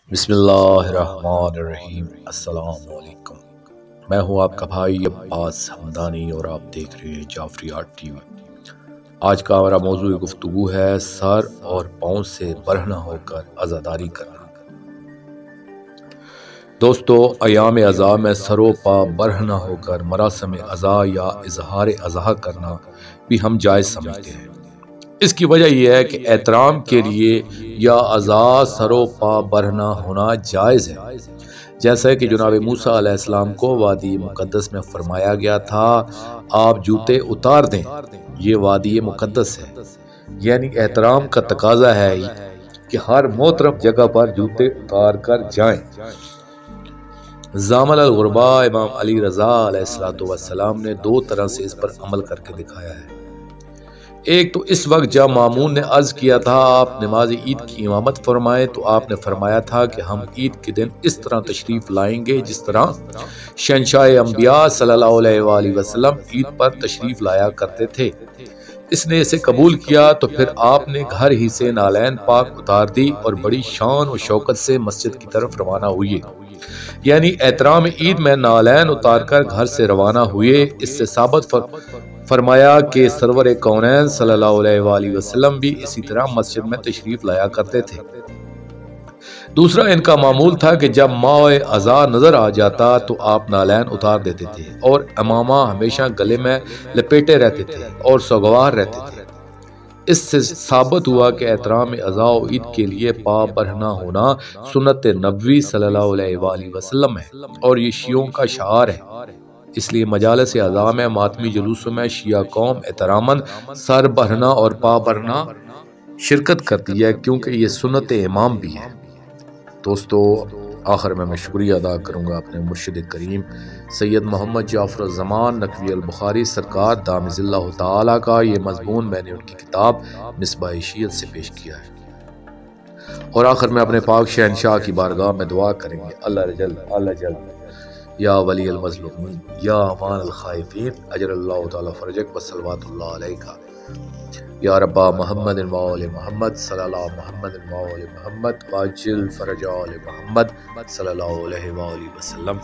بسم اللہ الرحمن الرحیم۔ السلام علیکم، میں ہوں آپ کا بھائی عباس حمدانی اور آپ دیکھ رہے ہیں جعفری آرٹ ٹی وی۔ آج کا ہمارا موضوع گفتگو ہے سر اور پاؤں سے برہنہ ہو کر عزاداری کرنا۔ دوستو، ایام عزا میں سر و پا برہنہ ہو کر مراسم عزا یا اظہار عزا کرنا بھی ہم جائز سمجھتے ہیں۔ اس کی وجہ یہ ہے کہ احترام کے لیے یا عزا سر و پا برہنہ ہونا جائز ہے، جیسا کہ جناب موسیٰ علیہ السلام کو وادی مقدس میں فرمایا گیا تھا آپ جوتے اتار دیں، یہ وادی مقدس ہے، یعنی احترام کا تقاضا ہے کہ ہر محترم جگہ پر جوتے اتار کر جائیں۔ زامل الغرباء امام علی رضا علیہ السلام نے دو طرح سے اس پر عمل کر کے دکھایا ہے۔ ایک تو اس وقت جب مامون نے عرض کیا تھا آپ نماز عید کی امامت فرمائیں، تو آپ نے فرمایا تھا کہ ہم عید کے دن اس طرح تشریف لائیں گے جس طرح شہنشاہ انبیاء صلی اللہ علیہ وآلہ وسلم عید پر تشریف لایا کرتے تھے۔ اس نے اسے قبول کیا تو پھر آپ نے گھر ہی سے نالین پاک اتار دی اور بڑی شان و شوکت سے مسجد کی طرف روانہ ہوئے، یعنی احترام عید میں نالین اتار کر گھر سے روانہ ہوئے۔ اس سے ثابت فرمایا کہ سرور کونین صلی اللہ علیہ وآلہ وسلم بھی اسی طرح مسجد میں تشریف لایا کرتے تھے۔ دوسرا ان کا معمول تھا کہ جب ماہ عزا نظر آ جاتا تو آپ نالین اتار دیتے تھے اور امامہ ہمیشہ گلے میں لپیٹے رہتے تھے اور سوگوار رہتے تھے۔ اس سے ثابت ہوا کہ احترام عزا و عید کے لیے پا برہنہ ہونا سنت نبوی صلی اللہ علیہ وآلہ وسلم ہے اور یہ شیعوں کا شعار ہے۔ اس لیے مجالس عزا میں ماتمی جلوسوں میں شیعہ قوم احتراماً سر برہنہ اور پا برہنہ شرکت کرتی ہے، کیونکہ یہ سنت امام بھی ہے۔ دوستو، آخر میں شکریہ ادا کروں گا اپنے مرشد کریم سید محمد جعفر الزمان نقوی البخاری سرکار دامِ اللہ تعالیٰ کا۔ یہ مضمون میں نے ان کی کتاب مصباح شیعت سے پیش کیا ہے، اور آخر میں اپنے پاک شہنشاہ کی بارگاہ میں دعا کریں گے، اللہ جل یا ولی المظلومین یا امان الخائفین اجر اللہ تعالی فرجک وصلوات اللہ علیکہ یا ربا محمد و آل محمد صلی اللہ محمد و آل محمد واجل فرج آل محمد صلی اللہ علیہ وآلہ وسلم۔